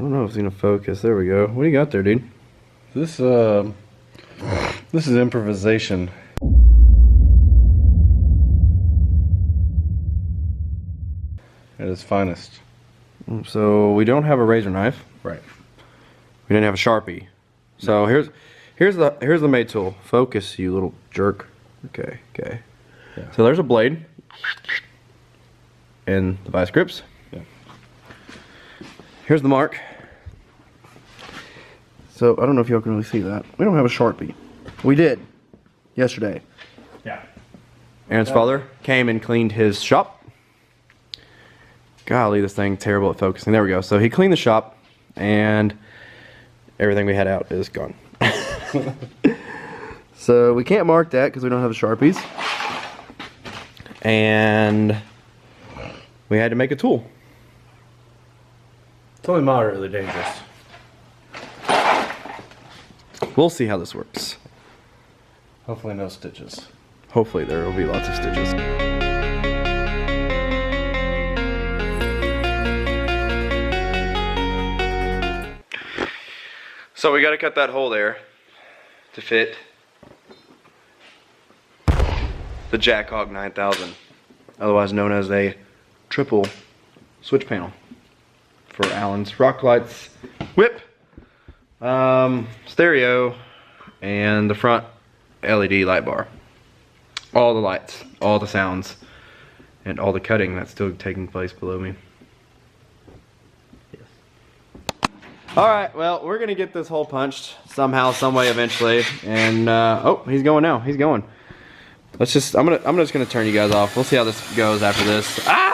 don't know if it's gonna focus. There we go. What do you got there, dude? This is improvisation. At its finest. So we don't have a razor knife. Right. We didn't have a Sharpie. So here's the mate tool. Focus, you little jerk. Okay. Yeah. So there's a blade. And the vice grips. Yeah. Here's the mark. So I don't know if y'all can really see that. We don't have a Sharpie. We did yesterday. Yeah. Aaron's father came and cleaned his shop. Golly, this thing terrible at focusing. There we go. So he cleaned the shop, and everything we had out is gone. So we can't mark that because we don't have the Sharpies. And we had to make a tool. It's only moderately dangerous. We'll see how this works. Hopefully no stitches. Hopefully there will be lots of stitches. So we got to cut that hole there to fit the Jackhawk 9000, otherwise known as a triple switch panel for Allen's rock lights, whip, stereo, and the front LED light bar. All the lights, all the sounds, and all the cutting that's still taking place below me. Alright, well, we're gonna get this hole punched somehow, some way, eventually. And oh, he's going now. He's going. Let's just I'm just gonna turn you guys off. We'll see how this goes after this. Ah!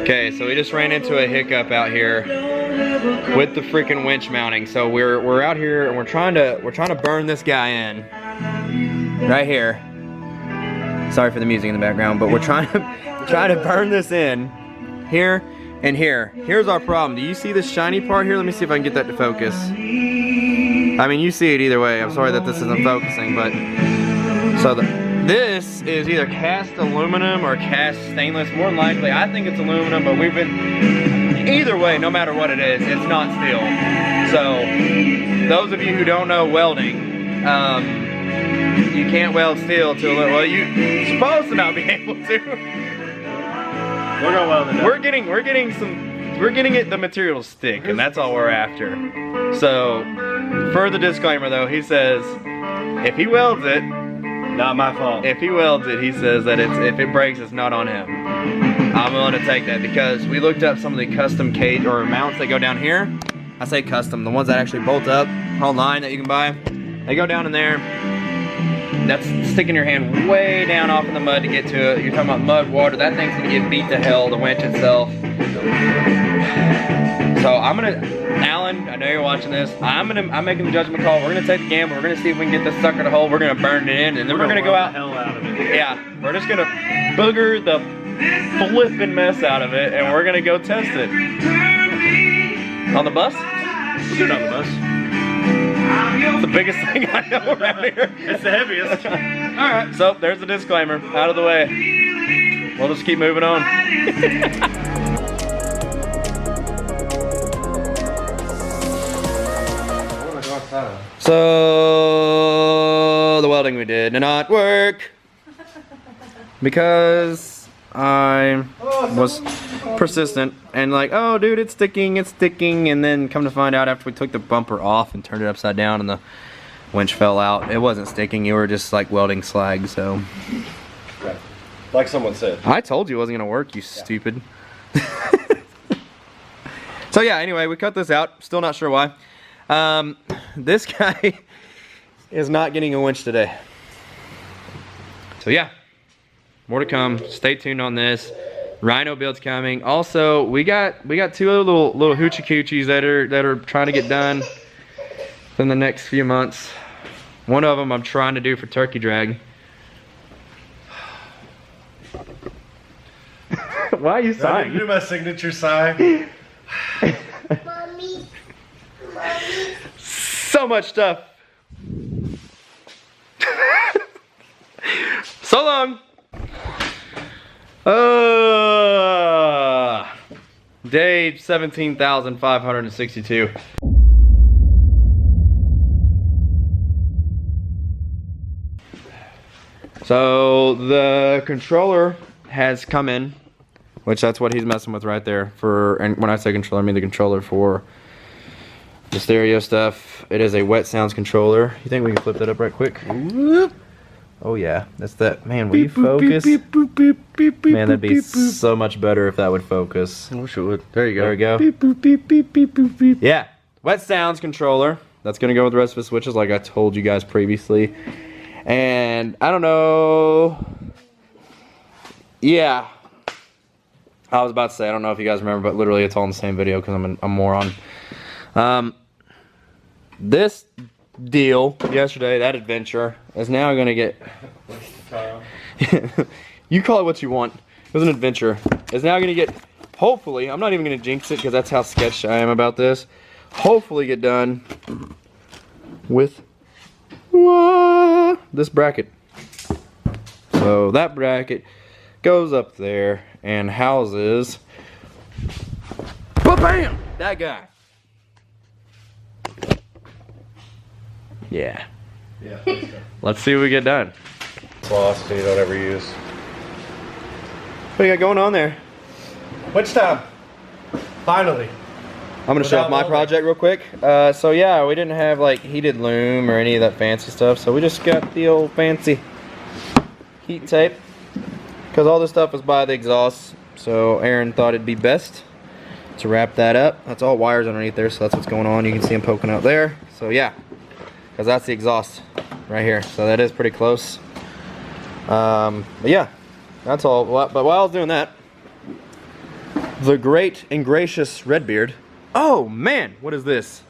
Okay, so we just ran into a hiccup out here with the freaking winch mounting. So we're out here and we're trying to burn this guy in right here. Sorry for the music in the background, but we're trying to burn this in here and here. Here's our problem. Do you see this shiny part here? Let me see if I can get that to focus. I mean, you see it either way. I'm sorry that this isn't focusing, but so this is either cast aluminum or cast stainless. More than likely, I think it's aluminum, but we've been, either way, no matter what it is, it's not steel. So, those of you who don't know welding, you can't weld steel to, well, you're supposed to not be able to. We're gonna weld it up. We're getting it, the material to stick, and that's all we're after. So, further disclaimer though, he says, if he welds it, not my fault. if he welds it, he says that if it breaks, it's not on him. I'm willing to take that because we looked up some of the custom cage or mounts that go down here. I say custom, the ones that actually bolt up online that you can buy. They go down in there. That's sticking your hand way down off in the mud to get to it. You're talking about mud, water. That thing's gonna get beat to hell, the winch itself. So I'm gonna, Alan, I know you're watching this. I'm making the judgment call. We're gonna take the gamble. We're gonna see if we can get this sucker to hold. We're gonna burn it in, and then we're gonna go out. The hell out of it. Yeah, we're just gonna booger the flipping mess out of it, and we're gonna go test it. On the bus? We'll do it on the bus. It's the biggest thing I know around here. It's the heaviest. Alright, so there's the disclaimer. Out of the way. We'll just keep moving on. So the welding we did not work because I was persistent and like, oh dude, it's sticking, and then come to find out after we took the bumper off and turned it upside down and the winch fell out, it wasn't sticking. You were just like welding slag. So Right. Like someone said. I told you it wasn't gonna work, you stupid. So yeah, anyway, we cut this out. Still not sure why. This guy is not getting a winch today. So yeah, more to come. Stay tuned on this. Rhino build's coming. Also, we got two other little hoochie coochies that are trying to get done in the next few months. One of them I'm trying to do for turkey drag. Why are you I sighing? need to do my signature sigh. Mommy. So much stuff. So long. Day 17,562. So the controller has come in, which that's what he's messing with right there. And when I say controller, I mean the controller for the stereo stuff. It is a wet sounds controller. You think we can flip that up right quick? Oh yeah, that's that. Man, will you focus? Man, that'd be so much better if that would focus. I wish it would. There you go. There we go. Yeah, wet sounds controller. That's gonna go with the rest of the switches like I told you guys previously. And I don't know. Yeah. I was about to say, I don't know if you guys remember, but literally it's all in the same video because I'm a moron. This deal yesterday, that adventure, is now gonna get... You call it what you want. It was an adventure. It's now gonna get, hopefully, I'm not even gonna jinx it because that's how sketched I am about this. Hopefully get done with this bracket. So that bracket goes up there and houses, bam, that guy. Yeah. Yeah. Let's see what we get done. Velocity you don't ever use. What do you got going on there? Which time? Finally. I'm gonna show off my project real quick. So yeah, we didn't have like heated loom or any of that fancy stuff, so we just got the old fancy heat tape. Because all this stuff is by the exhaust, so Aaron thought it'd be best to wrap that up. That's all wires underneath there, so that's what's going on. You can see them poking out there. So yeah, because that's the exhaust right here. So that is pretty close. But yeah, that's all. But while I was doing that, the great and gracious Redbeard. Oh man, what is this?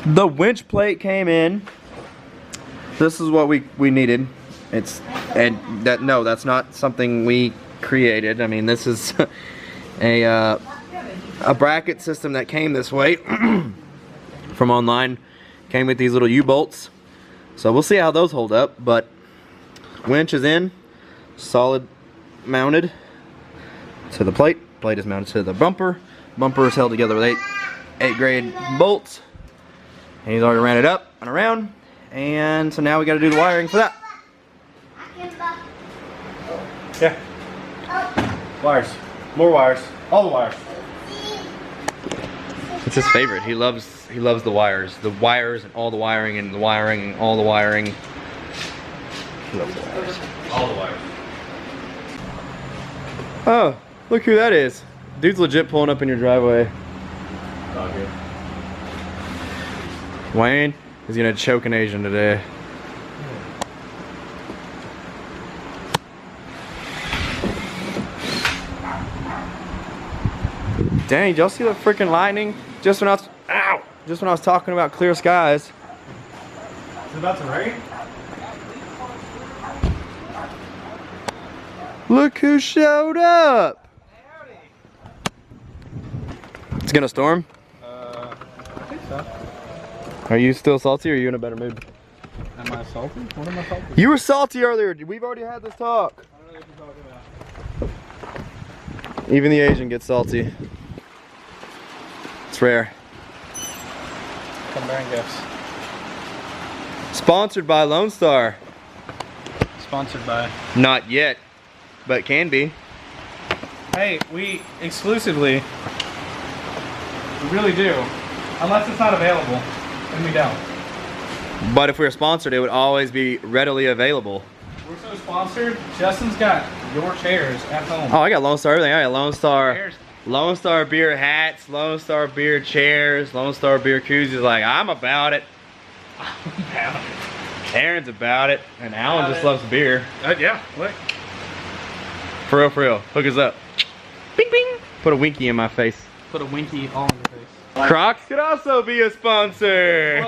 The winch plate came in. This is what we needed. That's not something we created. I mean, this is a bracket system that came this way from online. Came with these little U-bolts. So we'll see how those hold up, but winch is in, solid mounted to the plate. Plate is mounted to the bumper. Bumper is held together with 8 grade bolts. And he's already ran it up and around. And so now we got to do the wiring for that. Yeah. Wires. More wires. All the wires. It's his favorite. He loves the wires. The wires and all the wiring and the wiring and all the wiring. He loves the wires. All the wires. Oh, look who that is. Dude's legit pulling up in your driveway. Not good. Wayne is gonna choke an Asian today. Dang, did y'all see the freaking lightning? Just when I was talking about clear skies. Is it about to rain? Look who showed up. It's gonna storm? I think so. Are you still salty or are you in a better mood? Am I salty? What am I salty? You were salty earlier. We've already had this talk. I don't know what you're talking about. Even the Asian gets salty. It's rare. Come bearing gifts. Sponsored by Lone Star. Sponsored by. Not yet, but can be. Hey, we exclusively. We really do. Unless it's not available, then we don't. But if we were sponsored, it would always be readily available. We're so sponsored. Justin's got your chairs at home. Oh, I got Lone Star everything. I got Chairs. Lone Star beer hats, Lone Star beer chairs, Lone Star beer koozies. Like, I'm about it. Aaron's about it. And Alan just loves beer. Yeah. Look. For real. Hook us up. Bing, bing. Put a winky in my face. Put a winky all in your face. Crocs could also be a sponsor.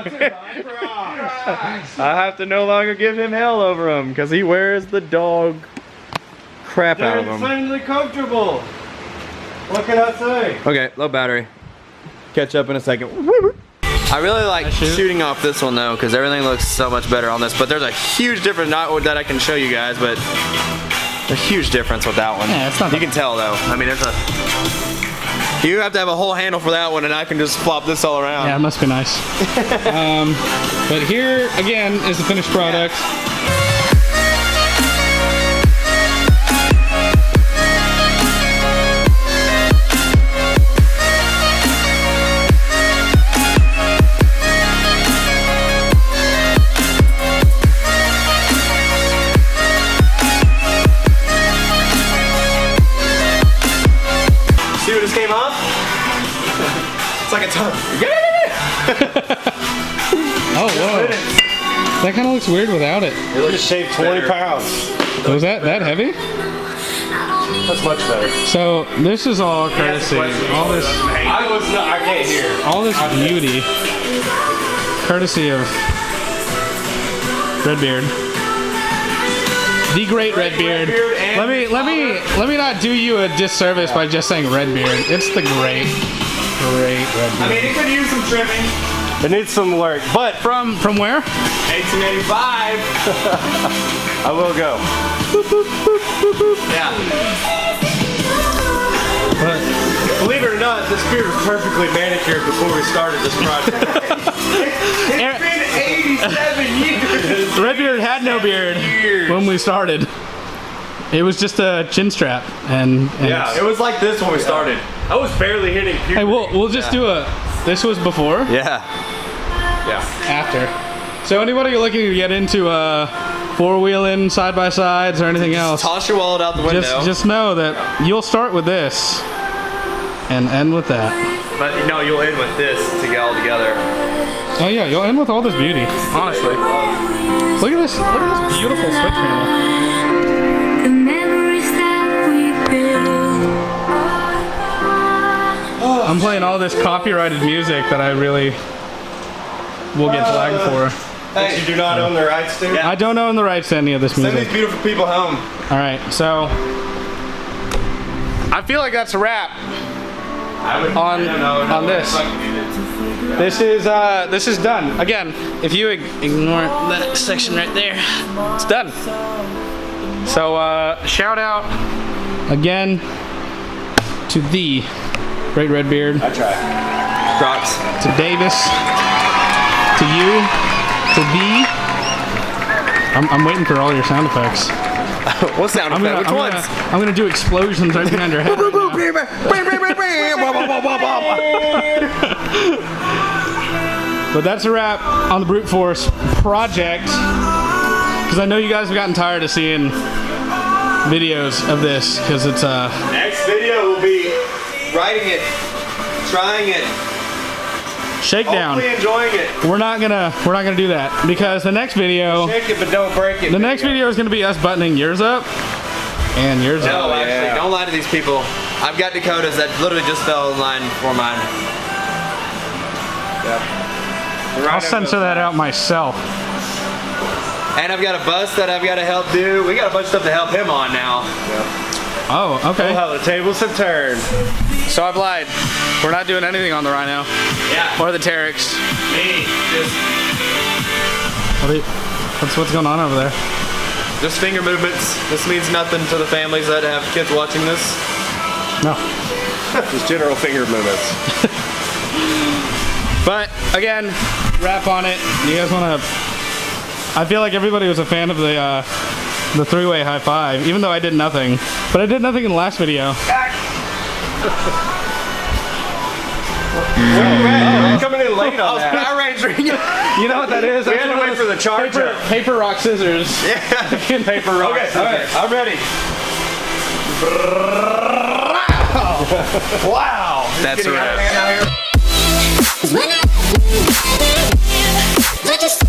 I have to no longer give him hell over him because he wears the dog crap out They're of them. insanely comfortable. What can I say? Okay, low battery. Catch up in a second. I really like shooting off this one though, because everything looks so much better on this. But there's a huge difference, not that I can show you guys, but a huge difference with that one. Yeah, it's not you can tell though. I mean, you have to have a whole handle for that one, and I can just flop this all around. Yeah, it must be nice. But here again is the finished product. See what just came off? It's like a tongue. Oh, whoa. That kind of looks weird without it. It just shaved 20 pounds. Was that heavy? That's much better. So this is all courtesy. All this I can't hear. all this beauty, courtesy of Redbeard. The great Redbeard. Let me not do you a disservice by just saying Redbeard. It's the great Redbeard. I mean, it could use some trimming. It needs some work, but From where? 1885. I will go. Yeah. Believe it or not, this beard was perfectly manicured before we started this project. It's been 87 years. Redbeard had no beard when we started. It was just a chin strap, and Yeah, it was like this when we started. I was barely hitting puberty. Hey, we'll just do a. This was before, Yeah. after. So anybody looking to get into four-wheeling, side-by-sides, or anything else, Toss your wallet out the window. just know that you'll start with this and end with that. But no, you'll end with this to get all together. Oh yeah, you'll end with all this beauty. Honestly, look at this beautiful switch panel. The memories that we build. I'm playing all this copyrighted music that I really will get flagged for. Hey, you do not own the rights to? I don't own the rights to any of this Send music. these beautiful people home. All right, so I feel like that's a wrap on this. This is done. Again, if you ignore that section right there, it's done. So shout out again to the great Redbeard, I tried. Drops. to Davis, to you, to thee. I'm waiting for all your sound effects. What sound effect? Which ones? I'm gonna do explosions right behind your head. But that's a wrap on the Brute Force project. Because I know you guys have gotten tired of seeing videos of this. Because it's Next video will be writing it, trying it, shakedown. hopefully enjoying it. We're not gonna do that because the next video, Shake it, but don't break it. the next video is gonna be us buttoning yours up and yours No, up. actually, don't lie to these people. I've got Dakotas that literally just fell in line for mine. I'll censor that out myself. And I've got a bus that I've got to help do. We got a bunch of stuff to help him on now. Oh, okay. How the tables have turned. So I've lied. We're not doing anything on the Rhino Yeah. or the Teryx. Me. What's going on over there? Just finger movements. This means nothing to the families that have kids watching this. No. Just general finger movements. But again, wrap on it. You guys want to? I feel like everybody was a fan of the three-way high five, even though I did nothing. But I did nothing in the last video. You're coming in late on that. Power Rangering. You know what that is? We had to wait for the charger. Paper, rock, scissors. Yeah. Paper rock. Okay, all right, I'm ready. Wow. That's a wrap. When I just